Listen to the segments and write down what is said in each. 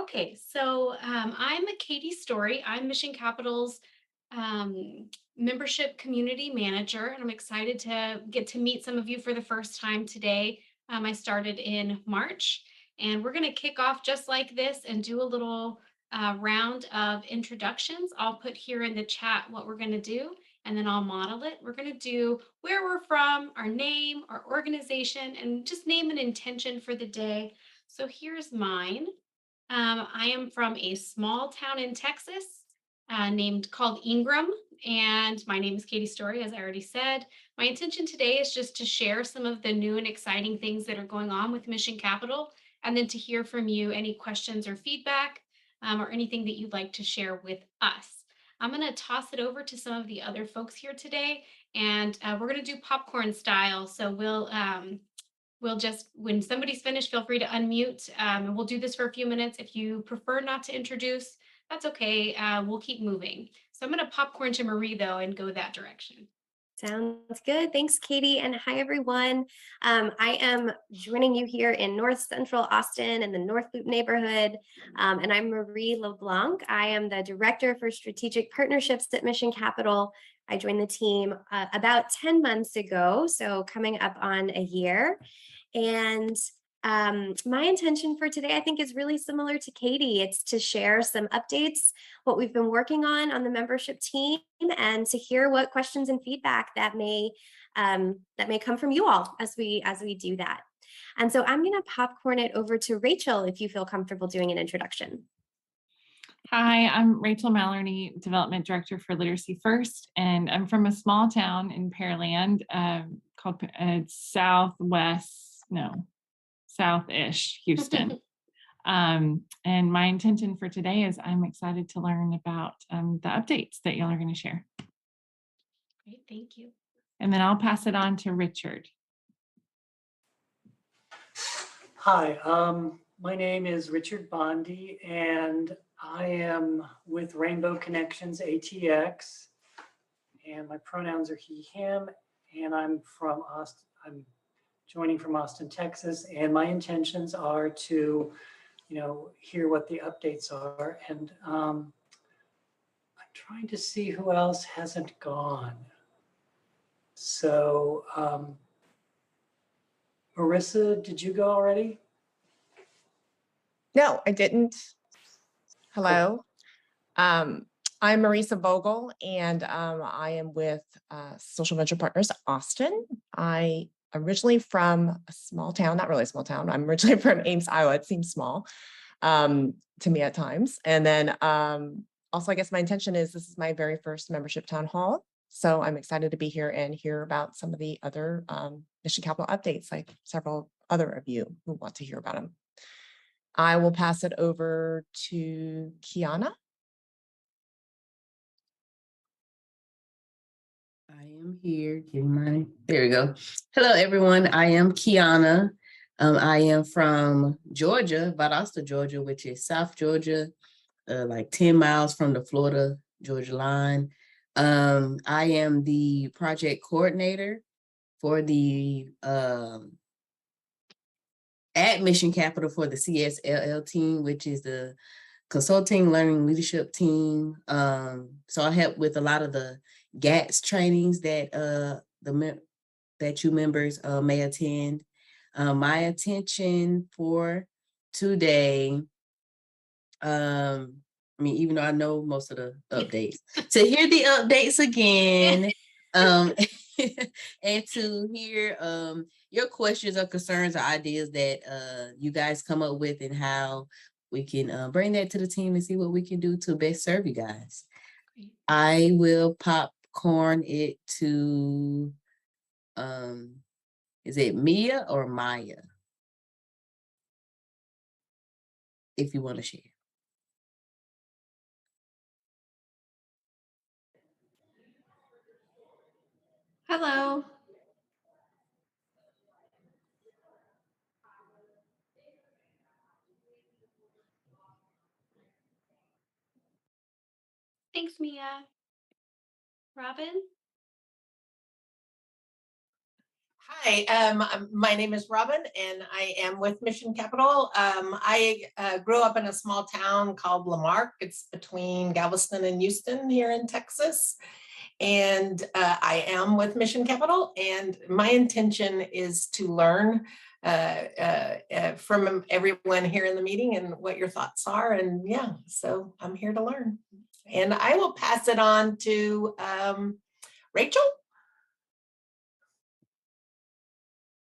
Okay, so I'm Katie Story. I'm Mission Capital's membership community manager, and I'm excited to get to meet some of you for the first time today. I started in March, and we're going to kick off just like this and do a little round of introductions. I'll put here in the chat what we're going to do, and then I'll model it. We're going to do where we're from, our name, our organization, and just name an intention for the day. So here's mine. I am from a small town in Texas named called Ingram, and my name is Katie Story, as I already said. My intention today is just to share some of the new and exciting things that are going on with Mission Capital, and then to hear from you any questions or feedback or anything that you'd like to share with us. I'm going to toss it over to some of the other folks here today, and we're going to do popcorn style. So we'll just, when somebody's finished, feel free to unmute, and we'll do this for a few minutes. If you prefer not to introduce, that's okay. We'll keep moving. So I'm going to popcorn to Marie, though, and go that direction. Sounds good. Thanks, Katie. And hi, everyone. I am joining you here in North Central Austin in the North Loop neighborhood. And I'm Marie LeBlanc. I am the Director for Strategic Partnerships at Mission Capital. I joined the team about 10 months ago, so coming up on a year. And my intention for today, I think, is really similar to Katie. It's to share some updates, what we've been working on the membership team, and to hear what questions and feedback that may come from you all as we do that. And so I'm going to popcorn it over to Rachel if you feel comfortable doing an introduction. Hi, I'm Rachel Mallory, Development Director for Literacy First, and I'm from a small town in Pearland called South-ish Houston. And my intention for today is I'm excited to learn about the updates that y'all are going to share. Great, thank you. And then I'll pass it on to Richard. Hi, my name is Richard Bondi, and I am with Rainbow Connections ATX, and my pronouns are he, him, and I'm from Austin. I'm joining from Austin, Texas, and my intentions are to, hear what the updates are, and I'm trying to see who else hasn't gone. So, Marissa, did you go already? No, I didn't. Hello. I'm Marisa Vogel, and I am with Social Venture Partners Austin. I originally from a small town, not really a small town. I'm originally from Ames, Iowa. It seems small to me at times. And then also, I guess my intention is this is my very first membership town hall. So I'm excited to be here and hear about some of the other Mission Capital updates, like several other of you who want to hear about them. I will pass it over to Kiana. I am here. There we go. Hello, everyone. I am Kiana. I am from Georgia, Valdosta, Georgia, which is South Georgia, like 10 miles from the Florida-Georgia line. I am the project coordinator for the at Mission Capital for the CSLL team, which is the Consulting Learning Leadership team. So I help with a lot of the GATS trainings that that you members may attend. My attention for today, even though I know most of the updates, to hear the updates again, and to hear your questions or concerns or ideas that you guys come up with and how we can bring that to the team and see what we can do to best serve you guys. Great. I will popcorn it to, is it Mia or Maya? If you want to share. Hello. Thanks, Mia. Robin? Hi, my name is Robin and I am with Mission Capital. I grew up in a small town called Lamarck. It's between Galveston and Houston here in Texas. And I am with Mission Capital, and my intention is to learn from everyone here in the meeting and what your thoughts are. And yeah, so I'm here to learn. And I will pass it on to Rachel.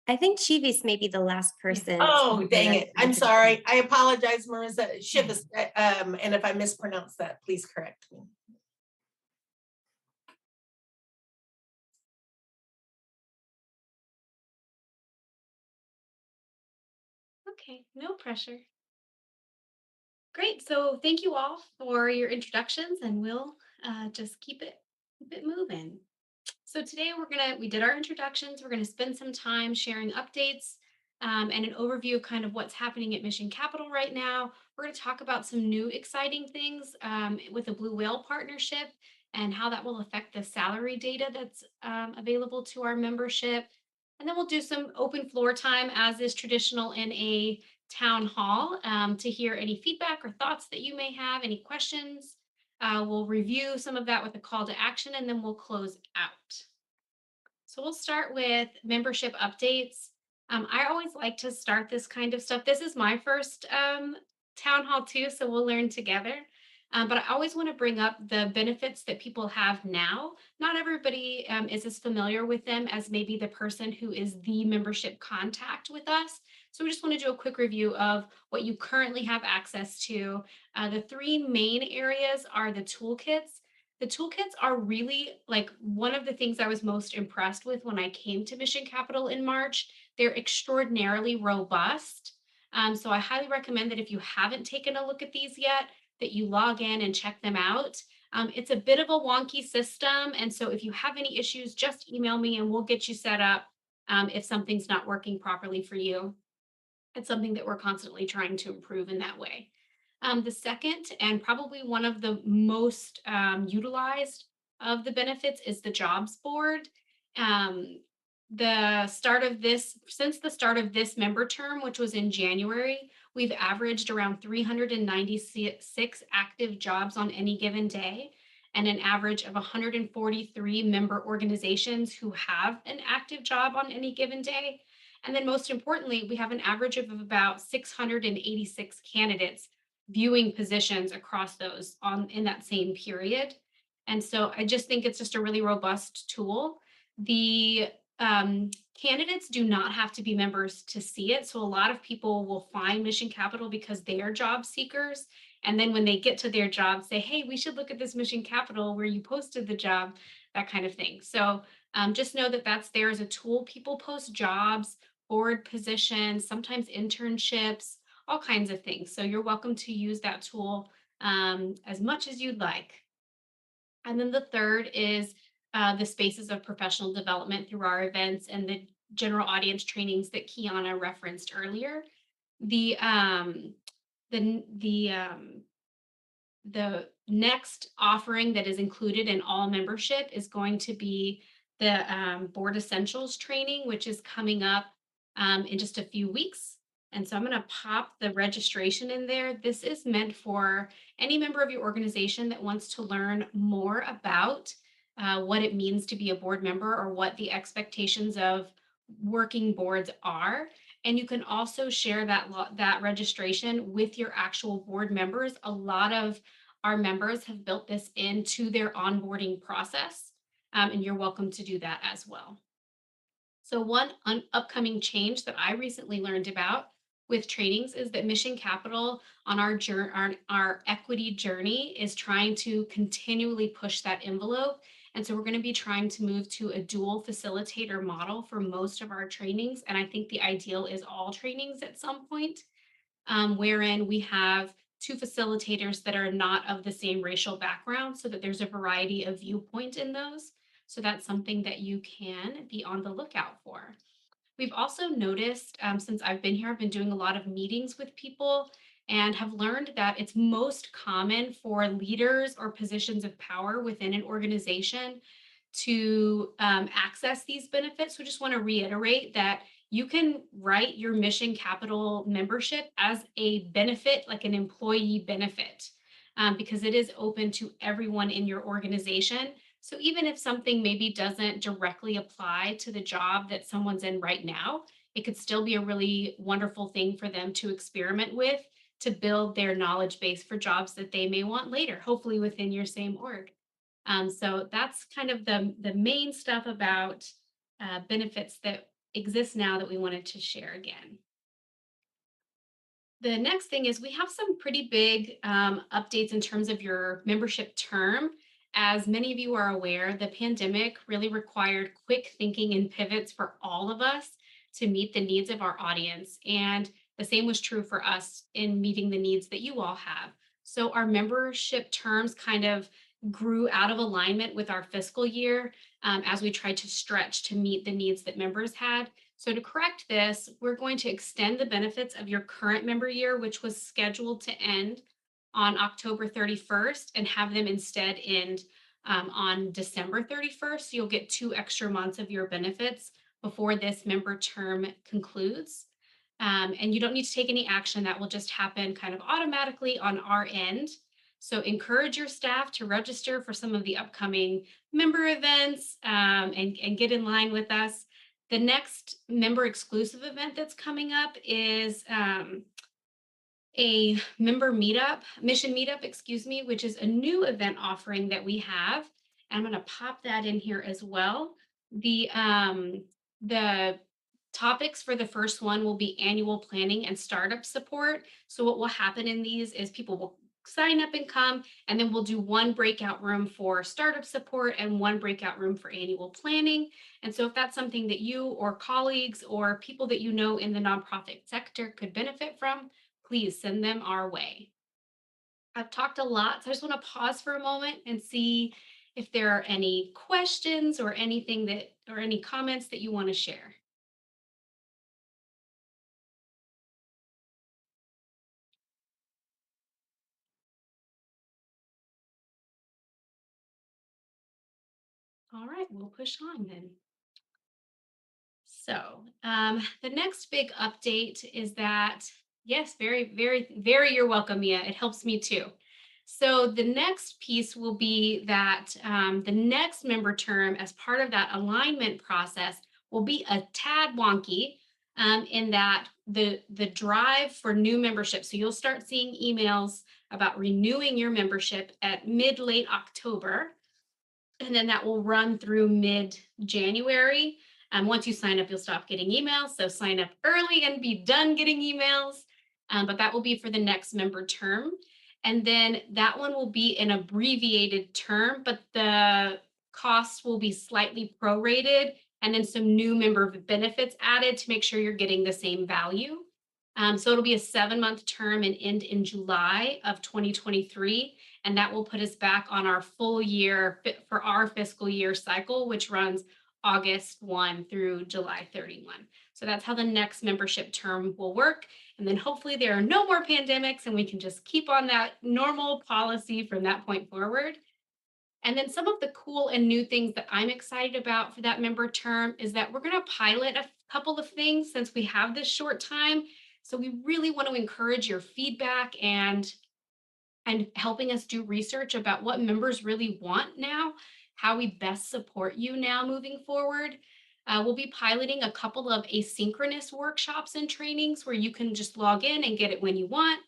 I think Chivis may be the last person. Oh, to dang hand it. I'm the sorry. I apologize, Marissa. Shivas, and if I mispronounce that, please correct me. Okay, no pressure. Great. So thank you all for your introductions, and we'll just keep it moving. So today we did our introductions. We're gonna spend some time sharing updates and an overview of kind of what's happening at Mission Capital right now. We're gonna talk about some new exciting things with the Blue Whale partnership and how that will affect the salary data that's available to our membership. And then we'll do some open floor time as is traditional in a town hall to hear any feedback or thoughts that you may have, any questions. We'll review some of that with a call to action, and then we'll close out. So we'll start with membership updates. I always like to start this kind of stuff. This is my first town hall too, so we'll learn together. But I always want to bring up the benefits that people have now. Not everybody is as familiar with them as maybe the person who is the membership contact with us. So we just want to do a quick review of what you currently have access to. The three main areas are the toolkits. The toolkits are really like one of the things I was most impressed with when I came to Mission Capital in March. They're extraordinarily robust. So I highly recommend that if you haven't taken a look at these yet, that you log in and check them out. It's a bit of a wonky system. And so if you have any issues, just email me and we'll get you set up if something's not working properly for you. It's something that we're constantly trying to improve in that way. The second, and probably one of the most utilized of the benefits, is the jobs board. Since the start of this member term, which was in January, we've averaged around 396 active jobs on any given day, and an average of 143 member organizations who have an active job on any given day. And then most importantly, we have an average of about 686 candidates viewing positions across those in that same period. And so I just think it's just a really robust tool. The candidates do not have to be members to see it. So a lot of people will find Mission Capital because they are job seekers. And then when they get to their job, say, hey, we should look at this Mission Capital where you posted the job, that kind of thing. So just know that that's there as a tool. People post jobs, board positions, sometimes internships, all kinds of things. So you're welcome to use that tool as much as you'd like. And then the third is the spaces of professional development through our events and the general audience trainings that Kiana referenced earlier. The next offering that is included in all membership is going to be the Board Essentials training, which is coming up in just a few weeks. And so I'm going to pop the registration in there. This is meant for any member of your organization that wants to learn more about what it means to be a board member or what the expectations of working boards are. And you can also share that registration with your actual board members. A lot of our members have built this into their onboarding process, and you're welcome to do that as well. So one upcoming change that I recently learned about with trainings is that Mission Capital on our equity journey is trying to continually push that envelope. And so we're going to be trying to move to a dual facilitator model for most of our trainings. And I think the ideal is all trainings at some point, wherein we have two facilitators that are not of the same racial background so that there's a variety of viewpoint in those. So that's something that you can be on the lookout for. We've also noticed since I've been here, I've been doing a lot of meetings with people and have learned that it's most common for leaders or positions of power within an organization to access these benefits. So just want to reiterate that you can write your Mission Capital membership as a benefit, like an employee benefit, because it is open to everyone in your organization. So even if something maybe doesn't directly apply to the job that someone's in right now, it could still be a really wonderful thing for them to experiment with to build their knowledge base for jobs that they may want later, hopefully within your same org. So that's kind of the main stuff about benefits that exist now that we wanted to share again. The next thing is we have some pretty big updates in terms of your membership term. As many of you are aware, the pandemic really required quick thinking and pivots for all of us to meet the needs of our audience. And the same was true for us in meeting the needs that you all have. So our membership terms kind of grew out of alignment with our fiscal year as we tried to stretch to meet the needs that members had. So to correct this, we're going to extend the benefits of your current member year, which was scheduled to end on October 31st, and have them instead end on December 31st. So you'll get 2 extra months of your benefits before this member term concludes. And you don't need to take any action. That will just happen kind of automatically on our end. So encourage your staff to register for some of the upcoming member events and get in line with us. The next member exclusive event that's coming up is a member meetup, mission meetup, excuse me, which is a new event offering that we have. And I'm going to pop that in here as well. The topics for the first one will be annual planning and startup support. So what will happen in these is people will sign up and come, and then we'll do one breakout room for startup support and one breakout room for annual planning. And so if that's something that you or colleagues or people that you know in the nonprofit sector could benefit from, please send them our way. I've talked a lot, so I just want to pause for a moment and see if there are any questions or anything that, or any comments that you want to share. All right, we'll push on then. So the next big update is that, yes, very, you're welcome, Mia. It helps me too. So the next piece will be that the next member term as part of that alignment process will be a tad wonky in that the drive for new membership. So you'll start seeing emails about renewing your membership at late October. And then that will run through mid-January. Once you sign up, you'll stop getting emails. So sign up early and be done getting emails. But that will be for the next member term. And then that one will be an abbreviated term, but the costs will be slightly prorated, and then some new member benefits added to make sure you're getting the same value. So it'll be a 7-month term and end in July of 2023. And that will put us back on our full year for our fiscal year cycle, which runs August 1 through July 31. So that's how the next membership term will work. And then hopefully there are no more pandemics and we can just keep on that normal policy from that point forward. And then some of the cool and new things that I'm excited about for that member term is that we're going to pilot a couple of things since we have this short time. So we really want to encourage your feedback and helping us do research about what members really want now, how we best support you now moving forward. We'll be piloting a couple of asynchronous workshops and trainings where you can just log in and get it when you want.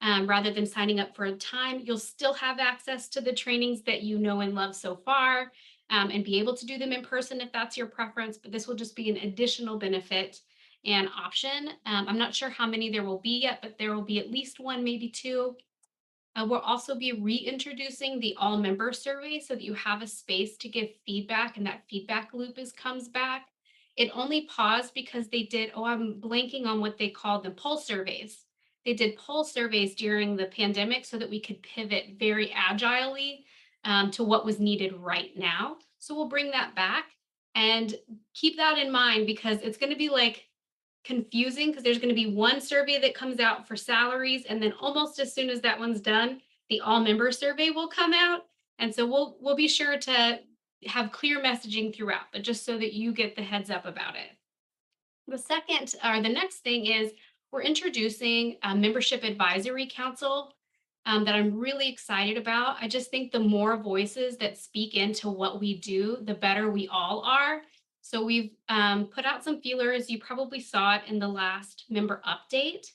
Rather than signing up for a time, you'll still have access to the trainings that you know and love so far, and be able to do them in person if that's your preference, but this will just be an additional benefit and option. I'm not sure how many there will be yet, but there will be at least 1, maybe 2. We'll also be reintroducing the all member survey so that you have a space to give feedback and that feedback loop comes back. It only paused because they did, I'm blanking on what they called them, poll surveys. They did poll surveys during the pandemic so that we could pivot very agilely to what was needed right now. So we'll bring that back and keep that in mind because it's going to be like confusing because there's going to be one survey that comes out for salaries, and then almost as soon as that one's done, the all member survey will come out. And so we'll be sure to have clear messaging throughout, but just so that you get the heads up about it. The next thing is we're introducing a membership advisory council that I'm really excited about. I just think the more voices that speak into what we do, the better we all are. So we've put out some feelers. You probably saw it in the last member update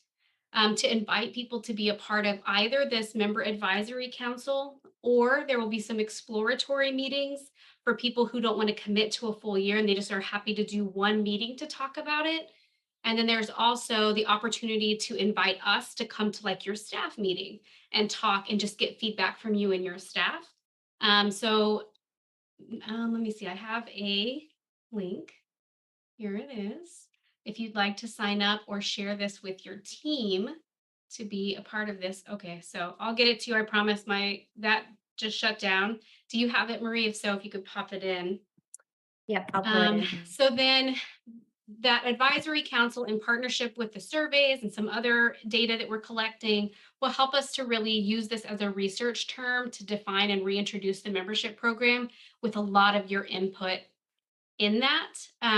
to invite people to be a part of either this member advisory council, or there will be some exploratory meetings for people who don't want to commit to a full year and they just are happy to do one meeting to talk about it. And then there's also the opportunity to invite us to come to like your staff meeting and talk and just get feedback from you and your staff. Let me see, I have a link. Here it is. If you'd like to sign up or share this with your team to be a part of this. Okay, so I'll get it to you. I promise that just shut down. Do you have it, Marie? If so, if you could pop it in. Yep, I'll pull it in. So then that advisory council, in partnership with the surveys and some other data that we're collecting, will help us to really use this as a research term to define and reintroduce the membership program with a lot of your input in that.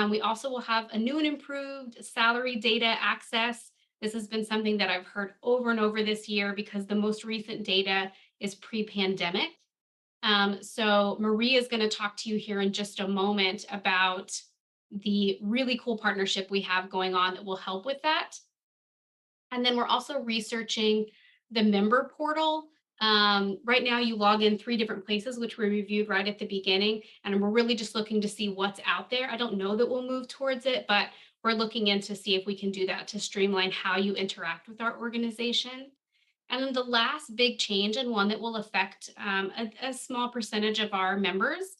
We also will have a new and improved salary data access. This has been something that I've heard over and over this year because the most recent data is pre-pandemic. So Marie is going to talk to you here in just a moment about the really cool partnership we have going on that will help with that. And then we're also researching the member portal. Right now you log in 3 different places, which we reviewed right at the beginning, and we're really just looking to see what's out there. I don't know that we'll move towards it, but we're looking in to see if we can do that to streamline how you interact with our organization. And then the last big change, and one that will affect a small percentage of our members,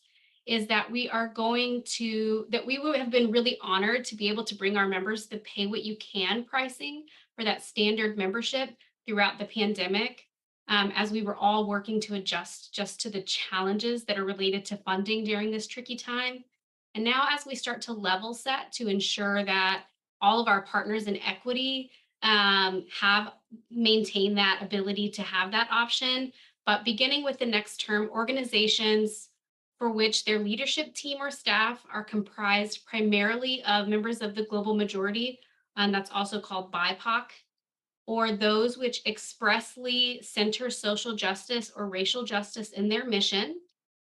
is that we would have been really honored to be able to bring our members the pay what you can pricing for that standard membership throughout the pandemic, as we were all working to adjust just to the challenges that are related to funding during this tricky time. And now as we start to level set to ensure that all of our partners in equity have maintained that ability to have that option, but beginning with the next term, organizations for which their leadership team or staff are comprised primarily of members of the global majority, and that's also called BIPOC, or those which expressly center social justice or racial justice in their mission,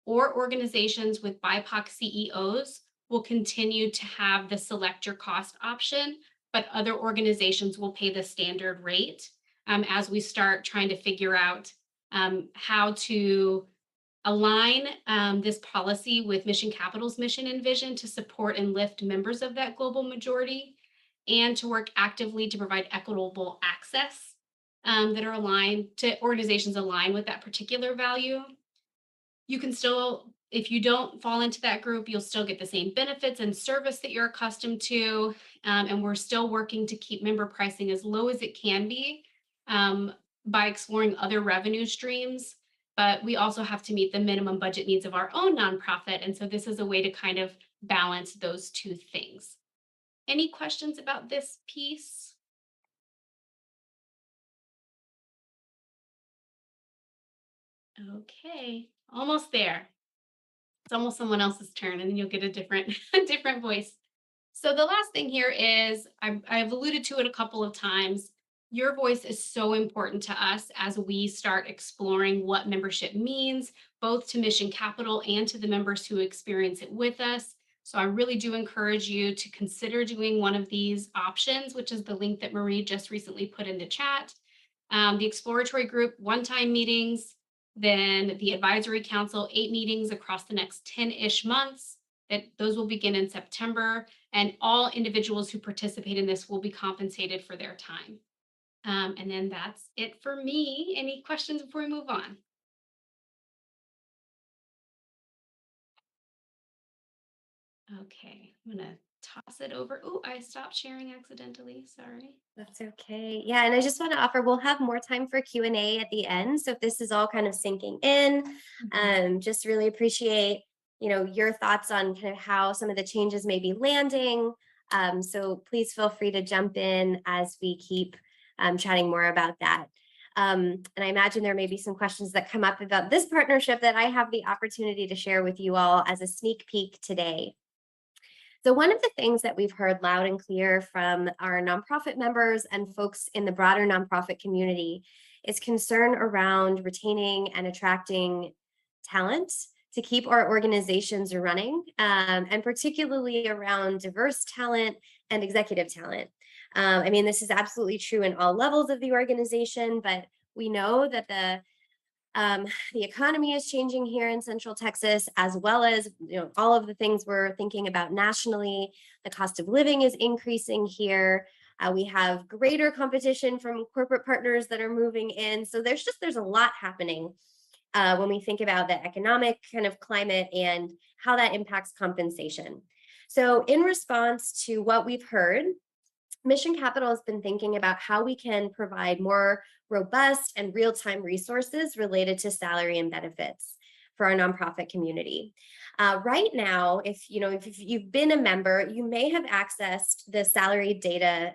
or organizations with BIPOC CEOs will continue to have the select your cost option, but other organizations will pay the standard rate as we start trying to figure out how to align this policy with Mission Capital's mission and vision to support and lift members of that global majority, and to work actively to provide equitable access that are aligned to organizations aligned with that particular value. You can still, if you don't fall into that group, you'll still get the same benefits and service that you're accustomed to. And we're still working to keep member pricing as low as it can be by exploring other revenue streams. But we also have to meet the minimum budget needs of our own nonprofit. And so this is a way to kind of balance those two things. Any questions about this piece? Okay, almost there. It's almost someone else's turn, and then you'll get a different voice. So the last thing here is, I've alluded to it a couple of times. Your voice is so important to us as we start exploring what membership means, both to Mission Capital and to the members who experience it with us. So I really do encourage you to consider doing one of these options, which is the link that Marie just recently put in the chat. The exploratory group, one-time meetings, then the advisory council, 8 meetings across the next 10-ish months. Those will begin in September, and all individuals who participate in this will be compensated for their time. And then that's it for me. Any questions before we move on? Okay, I'm gonna toss it over. Oh, I stopped sharing accidentally, sorry. That's okay. Yeah, and I just want to offer, we'll have more time for Q&A at the end. So if this is all kind of sinking in, just really appreciate, your thoughts on kind of how some of the changes may be landing. So please feel free to jump in as we keep chatting more about that. And I imagine there may be some questions that come up about this partnership that I have the opportunity to share with you all as a sneak peek today. So one of the things that we've heard loud and clear from our nonprofit members and folks in the broader nonprofit community is concern around retaining and attracting talent to keep our organizations running, and particularly around diverse talent and executive talent. I mean, this is absolutely true in all levels of the organization, but we know that the economy is changing here in Central Texas, as well as all of the things we're thinking about nationally. The cost of living is increasing here. We have greater competition from corporate partners that are moving in. So there's a lot happening when we think about the economic kind of climate and how that impacts compensation. So in response to what we've heard, Mission Capital has been thinking about how we can provide more robust and real-time resources related to salary and benefits for our nonprofit community. Right now, if you've been a member, you may have accessed the salary data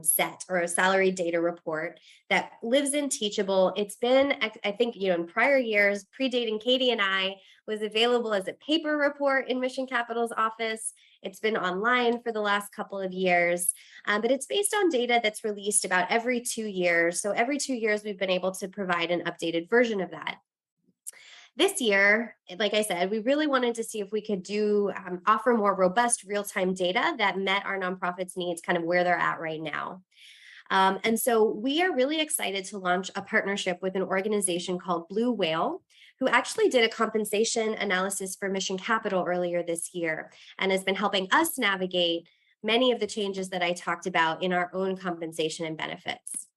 set or a salary data report that lives in Teachable. It's been, I think, in prior years, predating Katie and I, was available as a paper report in Mission Capital's office. It's been online for the last couple of years, but it's based on data that's released about every 2 years. So every 2 years, we've been able to provide an updated version of that. This year, like I said, we really wanted to see if we could offer more robust real-time data that met our nonprofits' needs, kind of where they're at right now. And so we are really excited to launch a partnership with an organization called Blue Whale, who actually did a compensation analysis for Mission Capital earlier this year and has been helping us navigate many of the changes that I talked about in our own compensation and benefits.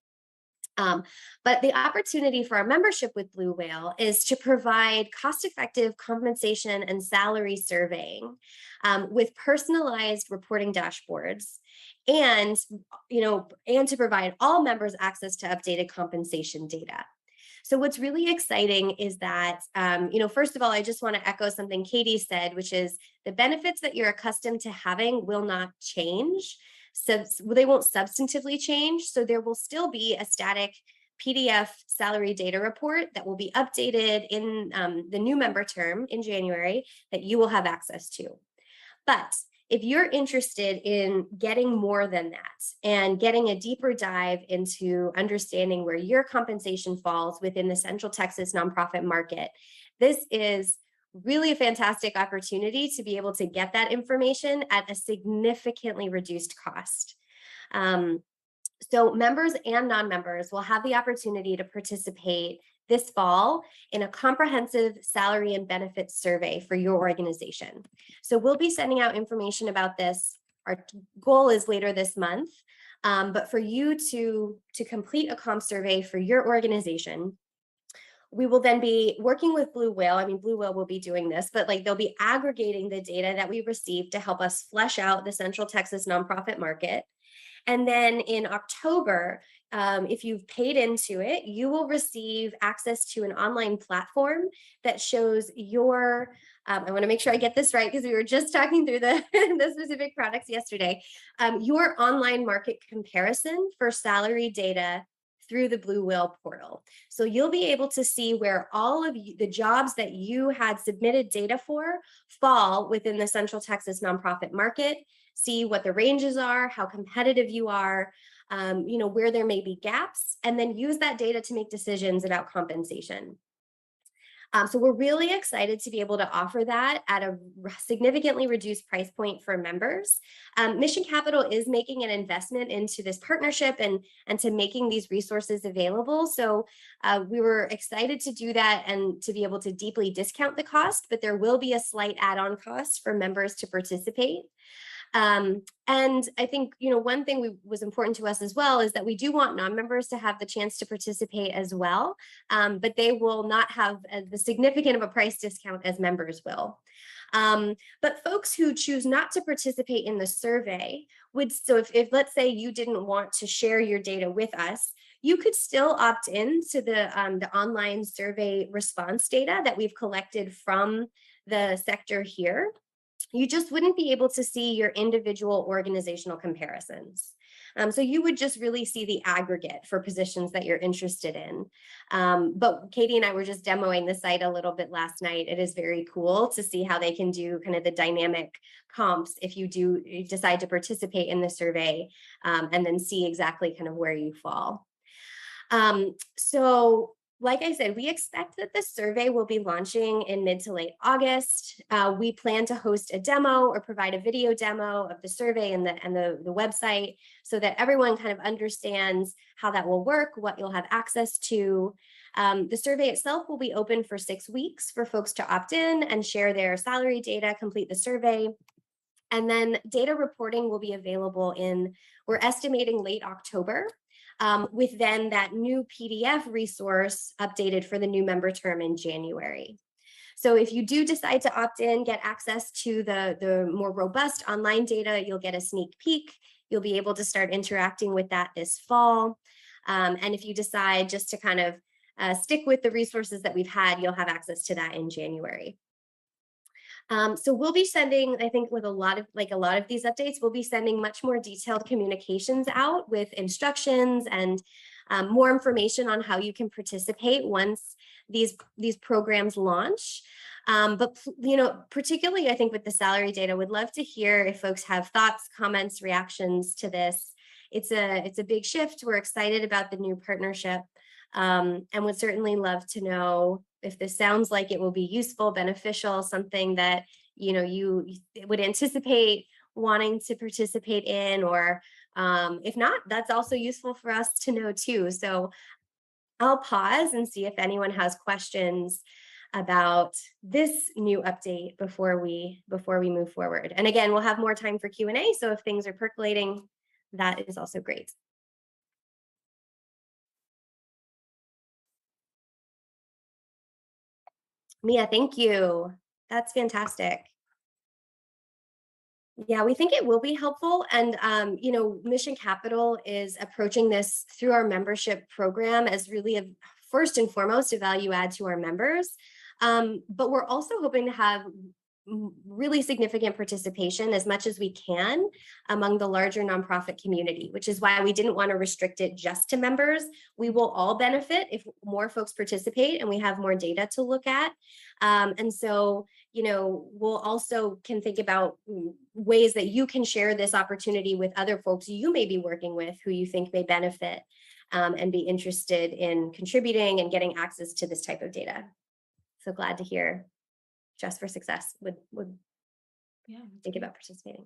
But the opportunity for our membership with Blue Whale is to provide cost-effective compensation and salary surveying with personalized reporting dashboards, and to provide all members access to updated compensation data. So what's really exciting is that, first of all, I just want to echo something Katie said, which is the benefits that you're accustomed to having will not change. So they won't substantively change. So there will still be a static PDF salary data report that will be updated in the new member term in January that you will have access to. But if you're interested in getting more than that and getting a deeper dive into understanding where your compensation falls within the Central Texas nonprofit market, this is really a fantastic opportunity to be able to get that information at a significantly reduced cost. So members and non-members will have the opportunity to participate this fall in a comprehensive salary and benefits survey for your organization. So we'll be sending out information about this. Our goal is later this month, but for you to complete a comp survey for your organization, we will then be working with Blue Whale. I mean, Blue Whale will be doing this, but they'll be aggregating the data that we received to help us flesh out the Central Texas nonprofit market. And then in October, if you've paid into it, you will receive access to an online platform that shows your, I want to make sure I get this right because we were just talking through the specific products yesterday, your online market comparison for salary data through the Blue Whale portal. So you'll be able to see where all of the jobs that you had submitted data for fall within the Central Texas nonprofit market, see what the ranges are, how competitive you are, where there may be gaps, and then use that data to make decisions about compensation. So we're really excited to be able to offer that at a significantly reduced price point for members. Mission Capital is making an investment into this partnership and to making these resources available. So we were excited to do that and to be able to deeply discount the cost, but there will be a slight add-on cost for members to participate. And I think, one thing was important to us as well is that we do want non-members to have the chance to participate as well, but they will not have the significant of a price discount as members will. But folks who choose not to participate in the survey so if let's say you didn't want to share your data with us, you could still opt in to the online survey response data that we've collected from the sector here. You just wouldn't be able to see your individual organizational comparisons. So you would just really see the aggregate for positions that you're interested in. But Katie and I were just demoing the site a little bit last night. It is very cool to see how they can do kind of the dynamic comps if you decide to participate in the survey, and then see exactly kind of where you fall. So like I said, we expect that the survey will be launching in mid to late August. We plan to host a demo or provide a video demo of the survey and the website so that everyone kind of understands how that will work, what you'll have access to. The survey itself will be open for 6 weeks for folks to opt in and share their salary data, complete the survey. And then data reporting will be available we're estimating late October, with then that new PDF resource updated for the new member term in January. So if you do decide to opt in, get access to the more robust online data, you'll get a sneak peek. You'll be able to start interacting with that this fall. And if you decide just to kind of stick with the resources that we've had, you'll have access to that in January. So we'll be sending, I think with a lot of these updates, we'll be sending much more detailed communications out with instructions and more information on how you can participate once these programs launch. But particularly I think with the salary data, would love to hear if folks have thoughts, comments, reactions to this. It's a big shift. We're excited about the new partnership, and would certainly love to know if this sounds like it will be useful, beneficial, something that you would anticipate wanting to participate in, or if not, that's also useful for us to know too. So I'll pause and see if anyone has questions about this new update before we move forward. And again, we'll have more time for Q&A. So if things are percolating, that is also great. Mia, thank you. That's fantastic. Yeah, we think it will be helpful. And, Mission Capital is approaching this through our membership program as really first and foremost a value add to our members. But we're also hoping to have really significant participation as much as we can among the larger nonprofit community, which is why we didn't want to restrict it just to members. We will all benefit if more folks participate and we have more data to look at. And so, we'll also can think about ways that you can share this opportunity with other folks you may be working with who you think may benefit and be interested in contributing and getting access to this type of data. So glad to hear Just for Success would think about participating.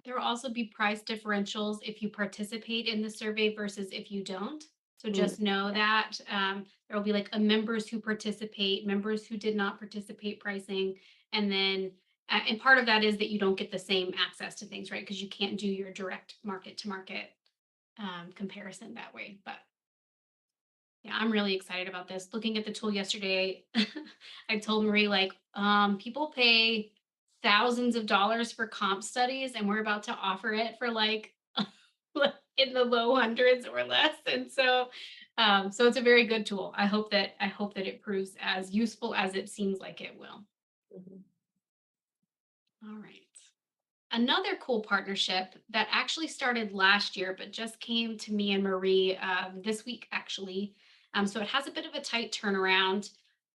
There will also be price differentials if you participate in the survey versus if you don't. So just know that there will be like a members who participate, members who did not participate pricing. And then, and part of that is that you don't get the same access to things, right? Because you can't do your direct market to market comparison that way. But yeah, I'm really excited about this. Looking at the tool yesterday, I told Marie, people pay thousands of dollars for comp studies, and we're about to offer it for in the low hundreds or less. And so it's a very good tool. I hope that it proves as useful as it seems like it will. All right. Another cool partnership that actually started last year, but just came to me and Marie this week, actually. So it has a bit of a tight turnaround,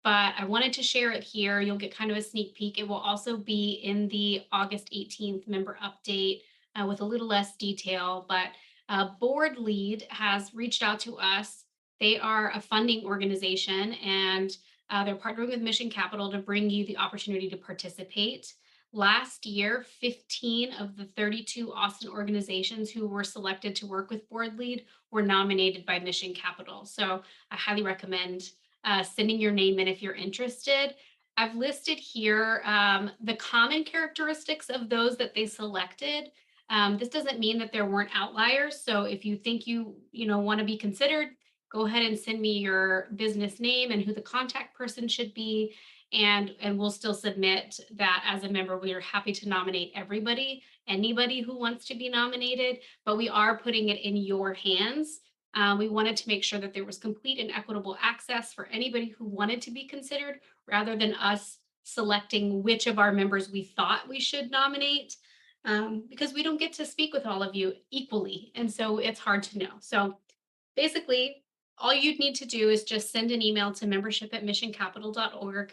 but I wanted to share it here. You'll get kind of a sneak peek. It will also be in the August 18th member update with a little less detail, but Board Lead has reached out to us. They are a funding organization, and they're partnering with Mission Capital to bring you the opportunity to participate. Last year, 15 of the 32 Austin organizations who were selected to work with Board Lead were nominated by Mission Capital. So I highly recommend sending your name in if you're interested. I've listed here the common characteristics of those that they selected. This doesn't mean that there weren't outliers. So if you think you want to be considered, go ahead and send me your business name and who the contact person should be. And we'll still submit that as a member. We are happy to nominate anybody who wants to be nominated, but we are putting it in your hands. We wanted to make sure that there was complete and equitable access for anybody who wanted to be considered, rather than us selecting which of our members we thought we should nominate. because we don't get to speak with all of you equally. And so it's hard to know. So basically, all you'd need to do is just send an email to membership@missioncapital.org.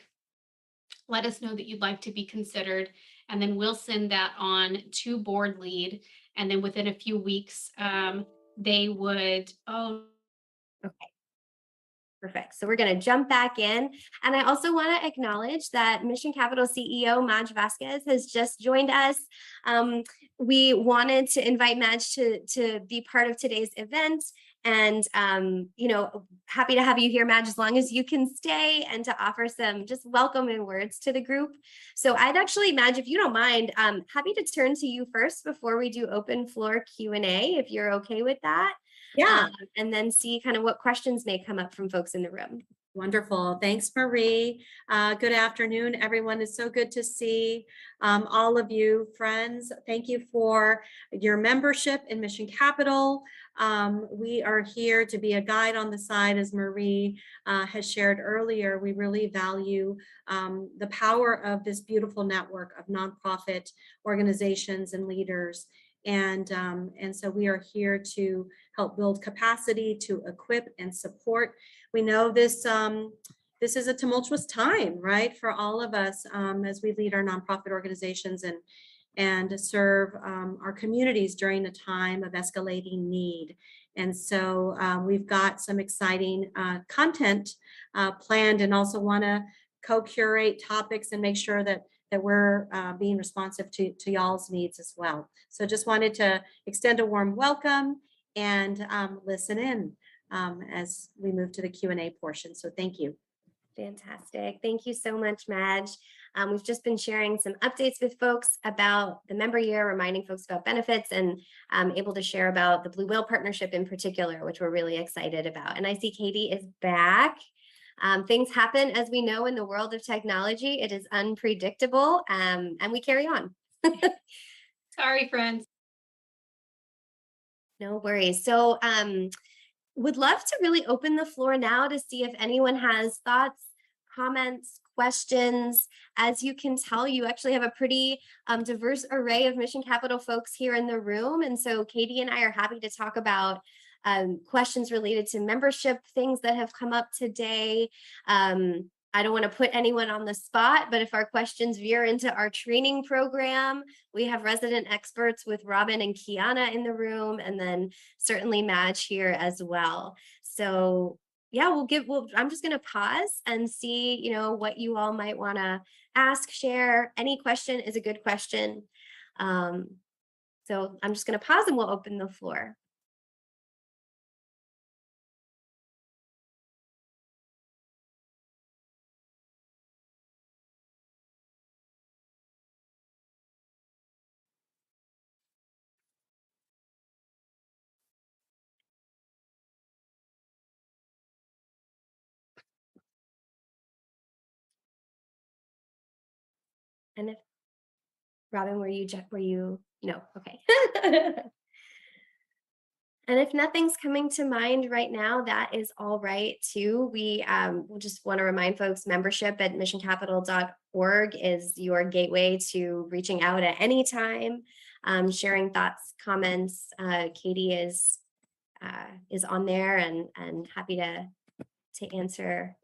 Let us know that you'd like to be considered, and then we'll send that on to board lead. And then within a few weeks, they would, Perfect. So we're going to jump back in. And I also want to acknowledge that Mission Capital CEO Madge Vasquez has just joined us. We wanted to invite Madge to be part of today's event. And, happy to have you here, Madge, as long as you can stay and to offer some just welcoming words to the group. So I'd actually, Madge, if you don't mind, happy to turn to you first before we do open floor Q&A, if you're okay with that. Yeah, And then see kind of what questions may come up from folks in the room. wonderful. Thanks, Marie. Good afternoon, everyone. It's so good to see all of you friends. Thank you for your membership in Mission Capital. We are here to be a guide on the side, as Marie has shared earlier. We really value the power of this beautiful network of nonprofit organizations and leaders. And so we are here to help build capacity, to equip and support. We know this is a tumultuous time, right, for all of us as we lead our nonprofit organizations and serve our communities during a time of escalating need. And so we've got some exciting content planned, and also want to co-curate topics and make sure that we're being responsive to y'all's needs as well. So just wanted to extend a warm welcome and listen in as we move to the Q&A portion. So thank you. Fantastic. Thank you so much, Madge. We've just been sharing some updates with folks about the member year, reminding folks about benefits, and able to share about the Blue Whale partnership in particular, which we're really excited about. And I see Katie is back. Things happen, as we know, in the world of technology. It is unpredictable, and we carry on. sorry, friends. No worries. So would love to really open the floor now to see if anyone has thoughts, comments, questions. As you can tell, you actually have a pretty diverse array of Mission Capital folks here in the room. And so Katie and I are happy to talk about questions related to membership, things that have come up today. I don't want to put anyone on the spot, but if our questions veer into our training program, we have resident experts with Robin and Kiana in the room, and then certainly Madge here as well. So yeah, I'm just going to pause and see, what you all might want to ask, share. Any question is a good question. So I'm just going to pause and we'll open the floor. And if Robin, were you no, okay. And if nothing's coming to mind right now, that is all right too. We just want to remind folks, membership at missioncapital.org is your gateway to reaching out at any time, sharing thoughts, comments. Katie is on there and happy to answer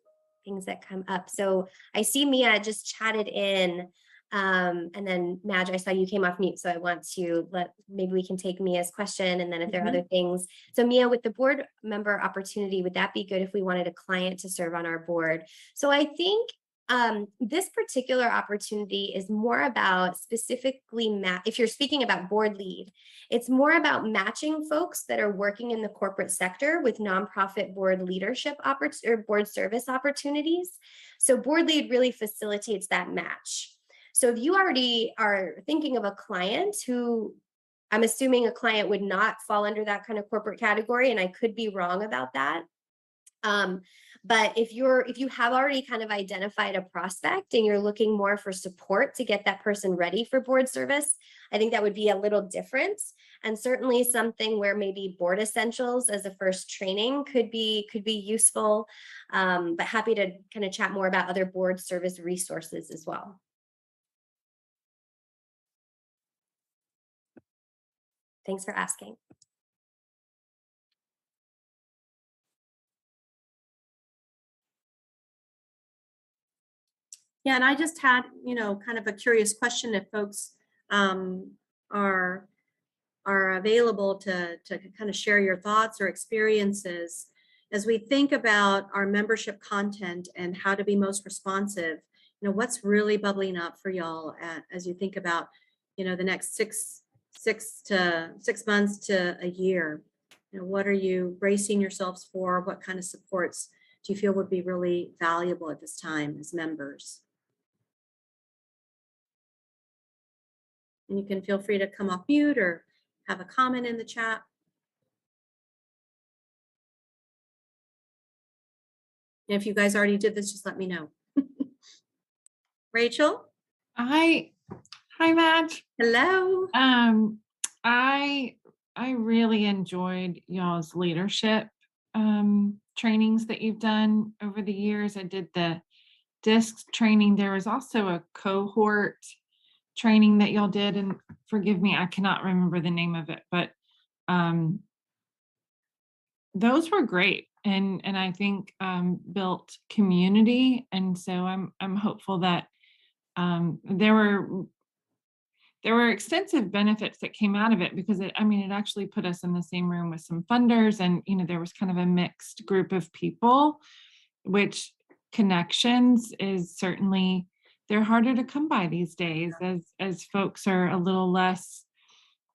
things that come up. So I see Mia just chatted in. And then Madge, I saw you came off mute, so I want to maybe we can take Mia's question, and then if there are other things. So Mia, with the board member opportunity, would that be good if we wanted a client to serve on our board? So I think this particular opportunity is more about specifically if you're speaking about board lead, it's more about matching folks that are working in the corporate sector with nonprofit board leadership or board service opportunities. So board lead really facilitates that match. So if you already are thinking of a client who, I'm assuming a client would not fall under that kind of corporate category, and I could be wrong about that. But if you have already kind of identified a prospect and you're looking more for support to get that person ready for board service, I think that would be a little different, and certainly something where maybe board essentials as a first training could be useful. But happy to kind of chat more about other board service resources as well. Thanks for asking. Yeah, and I just had, kind of a curious question if folks are available to kind of share your thoughts or experiences as we think about our membership content and how to be most responsive. What's really bubbling up for y'all as you think about, the next 6 months to a year? What are you bracing yourselves for? What kind of supports do you feel would be really valuable at this time as members? And you can feel free to come off mute or have a comment in the chat. And if you guys already did this, just let me know. Rachel, Hi, Madge. hello. I really enjoyed y'all's leadership trainings that you've done over the years. I did the DISC training. There was also a cohort training that y'all did, and forgive me, I cannot remember the name of it, but those were great, and I think built community. And so I'm hopeful that there were extensive benefits that came out of it, because it actually put us in the same room with some funders, and there was kind of a mixed group of people, which connections is certainly, they're harder to come by these days as folks are a little less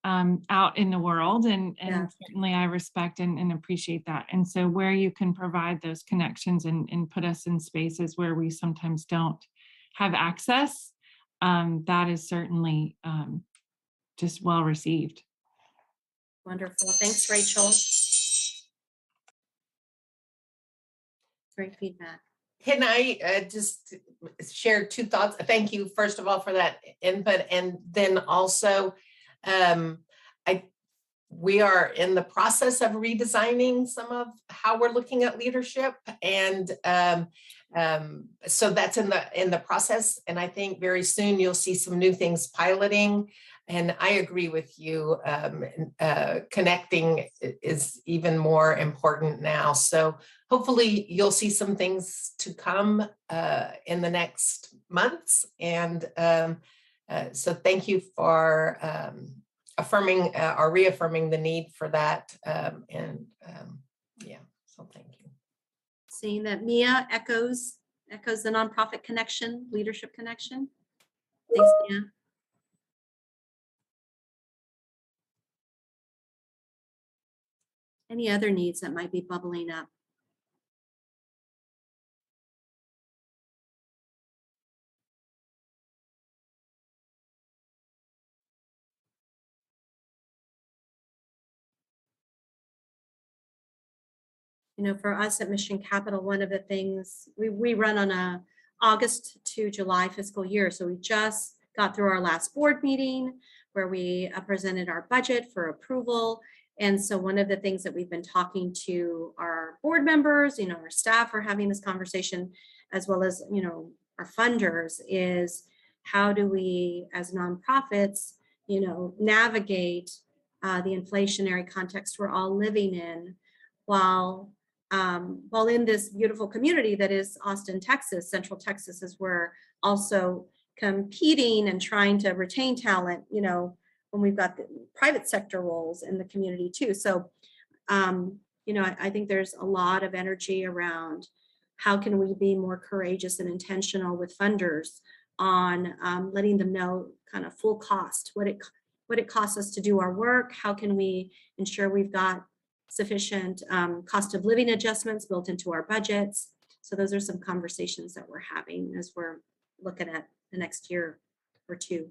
out in the world, and Yeah. certainly I respect and appreciate that. And so where you can provide those connections and put us in spaces where we sometimes don't have access, that is certainly just well received. Wonderful. Thanks, Rachel. Great feedback. Can I just share 2 thoughts? Thank you, first of all, for that input. And then also, we are in the process of redesigning some of how we're looking at leadership. And so that's in the process. And I think very soon you'll see some new things piloting. And I agree with you, connecting is even more important now. So hopefully you'll see some things to come in the next months. And so thank you for affirming or reaffirming the need for that. Yeah, so thank you. Seeing that Mia echoes the nonprofit connection, leadership connection. Thanks, Mia. Any other needs that might be bubbling up? For us at Mission Capital, one of the things we run on a August to July fiscal year. So we just got through our last board meeting where we presented our budget for approval. And so one of the things that we've been talking to our board members, our staff are having this conversation, as well as, our funders, is how do we as nonprofits, navigate the inflationary context we're all living in while in this beautiful community that is Austin, Texas. Central Texas is where also competing and trying to retain talent, when we've got the private sector roles in the community too. So, I think there's a lot of energy around how can we be more courageous and intentional with funders on letting them know kind of full cost, what it costs us to do our work. How can we ensure we've got sufficient cost of living adjustments built into our budgets? So those are some conversations that we're having as we're looking at the next year or two.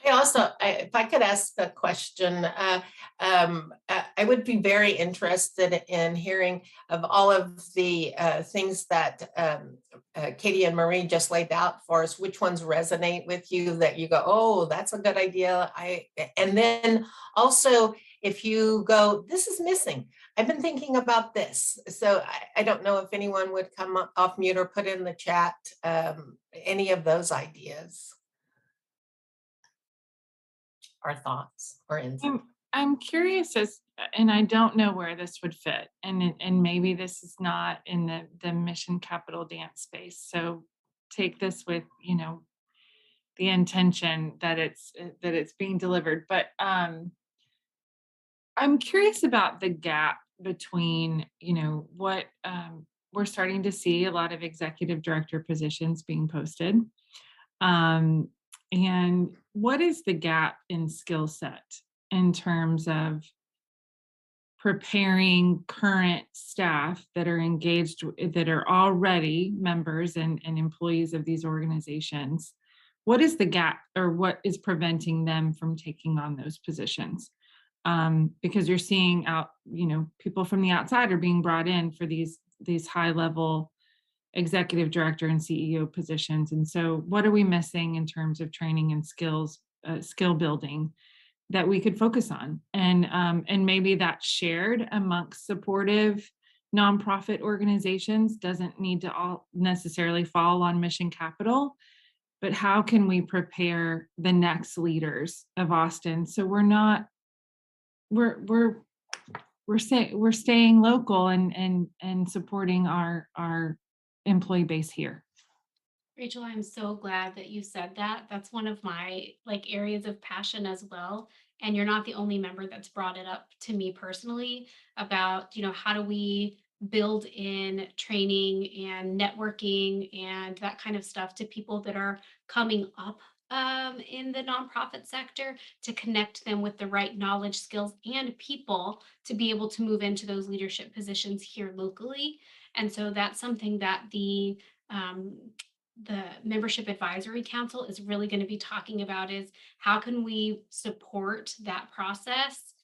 I also, if I could ask a question, I would be very interested in hearing of all of the things that Katie and Marie just laid out for us. Which ones resonate with you that you go, oh, that's a good idea. And then also, if you go, this is missing, I've been thinking about this. So I don't know if anyone would come up off mute or put in the chat any of those ideas. our thoughts or insights. I'm curious and I don't know where this would fit, and maybe this is not in the mission capital dance space. So take this with, the intention that it's being delivered. But I'm curious about the gap between, what we're starting to see a lot of executive director positions being posted. And what is the gap in skill set in terms of preparing current staff that are engaged, that are already members and employees of these organizations? What is the gap, or what is preventing them from taking on those positions? Because you're seeing out, people from the outside are being brought in for these high level executive director and CEO positions. And so what are we missing in terms of training and skill building that we could focus on? And maybe that's shared amongst supportive nonprofit organizations, doesn't need to all necessarily fall on Mission Capital, but how can we prepare the next leaders of Austin so we're staying local and supporting our employee base here. Rachel, I'm so glad that you said that. That's one of my areas of passion as well. And you're not the only member that's brought it up to me personally about, how do we build in training and networking and that kind of stuff to people that are coming up in the nonprofit sector, to connect them with the right knowledge, skills, and people to be able to move into those leadership positions here locally. And so that's something that the membership advisory council is really going to be talking about, is how can we support that process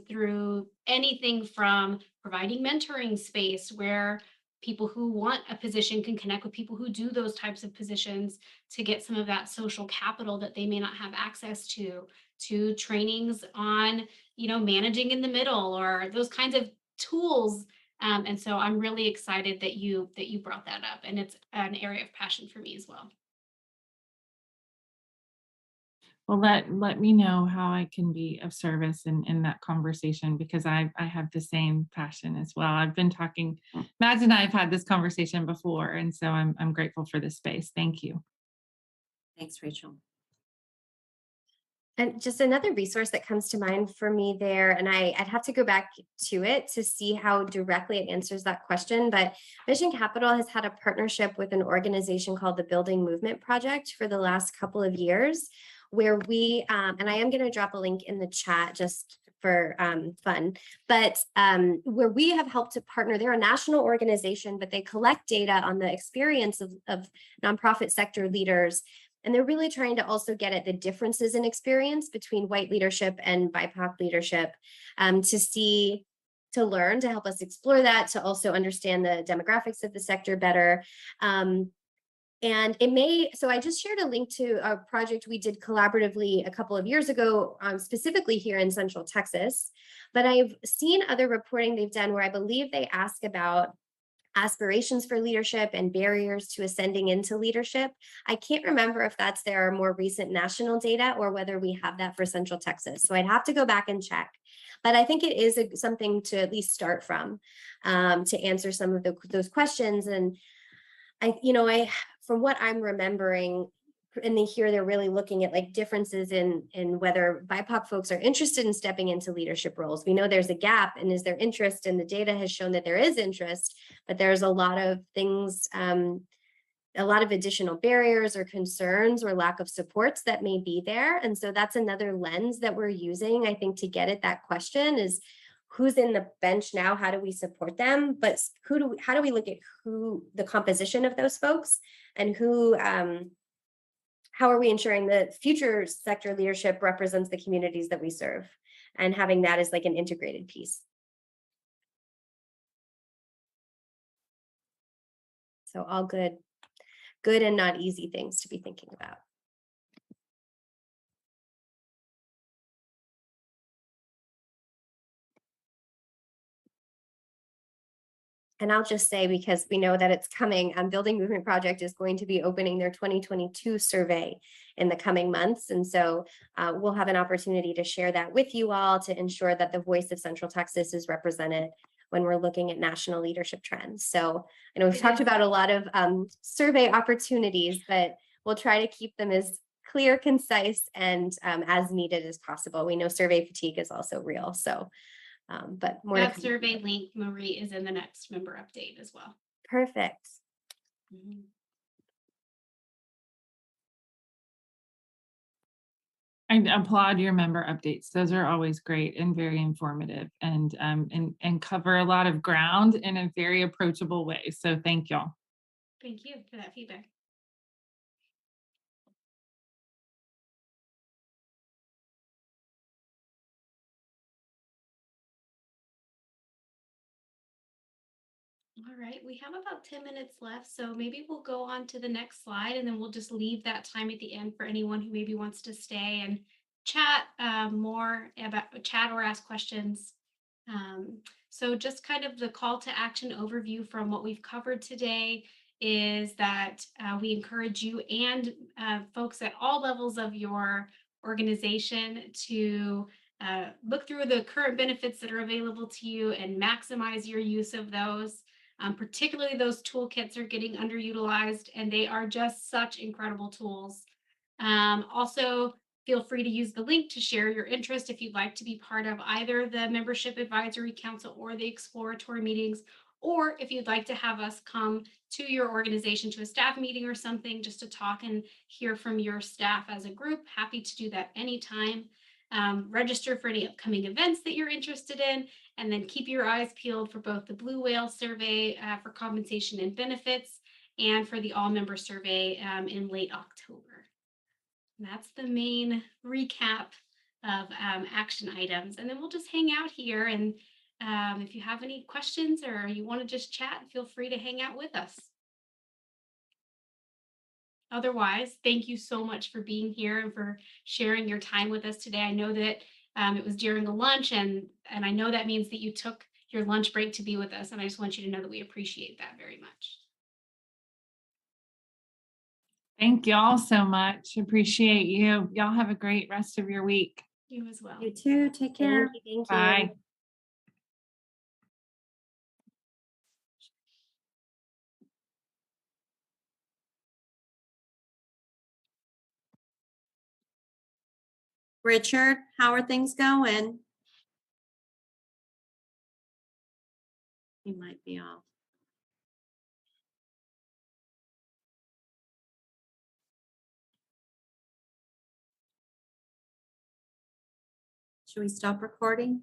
through anything from providing mentoring space where people who want a position can connect with people who do those types of positions to get some of that social capital that they may not have access to trainings on, managing in the middle or those kinds of tools. And so I'm really excited that you brought that up, and it's an area of passion for me as well. Well, let me know how I can be of service in that conversation, because I have the same passion as well. I've been talking, Mads and I have had this conversation before, and so I'm grateful for this space. Thank you. Thanks, Rachel. And just another resource that comes to mind for me there, and I'd have to go back to it to see how directly it answers that question, but Mission Capital has had a partnership with an organization called the Building Movement Project for the last couple of years, where we, and I am going to drop a link in the chat just for fun, but where we have helped to partner. They're a national organization, but they collect data on the experience of nonprofit sector leaders. And they're really trying to also get at the differences in experience between white leadership and BIPOC leadership, to learn, to help us explore that, to also understand the demographics of the sector better. And so I just shared a link to a project we did collaboratively a couple of years ago, specifically here in Central Texas. But I've seen other reporting they've done where I believe they ask about aspirations for leadership and barriers to ascending into leadership. I can't remember if that's their more recent national data or whether we have that for Central Texas. So I'd have to go back and check. But I think it is something to at least start from, to answer some of those questions. And from what I'm remembering, and here they're really looking at differences in whether BIPOC folks are interested in stepping into leadership roles. We know there's a gap, and is there interest? And the data has shown that there is interest, but there's a lot of things, a lot of additional barriers or concerns or lack of supports that may be there. And so that's another lens that we're using, I think, to get at that question is, who's in the bench now? How do we support them? But how do we look at the composition of those folks, and how are we ensuring that future sector leadership represents the communities that we serve, and having that as an integrated piece? So all good and not easy things to be thinking about. And I'll just say, because we know that it's coming, Building Movement Project is going to be opening their 2022 survey in the coming months. And so we'll have an opportunity to share that with you all to ensure that the voice of Central Texas is represented when we're looking at national leadership trends. So I know we've It talked is. about a lot of survey opportunities, but we'll try to keep them as clear, concise, and as needed as possible. We know survey fatigue is also real. So, but more to That come. survey link, Marie, is in the next member update as well. Perfect. Mhm. I applaud your member updates. Those are always great and very informative and cover a lot of ground in a very approachable way. So thank y'all. Thank you for that feedback. All right, we have about 10 minutes left, so maybe we'll go on to the next slide and then we'll just leave that time at the end for anyone who maybe wants to stay and chat more about chat or ask questions. So just kind of the call to action overview from what we've covered today is that we encourage you and folks at all levels of your organization to look through the current benefits that are available to you and maximize your use of those. Particularly those toolkits are getting underutilized and they are just such incredible tools. Also, feel free to use the link to share your interest if you'd like to be part of either the Membership Advisory Council or the exploratory meetings, or if you'd like to have us come to your organization to a staff meeting or something just to talk and hear from your staff as a group. Happy to do that anytime. Register for any upcoming events that you're interested in, and then keep your eyes peeled for both the Blue Whale survey for compensation and benefits and for the all member survey in late October. And that's the main recap of action items. And then we'll just hang out here. And if you have any questions or you want to just chat, feel free to hang out with us. Otherwise, thank you so much for being here and for sharing your time with us today. I know that it was during a lunch and I know that means that you took your lunch break to be with us. And I just want you to know that we appreciate that very much. Thank y'all so much. Appreciate you. Y'all have a great rest of your week. You as well. You too. Take care. Thank you. Bye. Richard, how are things going? You might be off. Should we stop recording?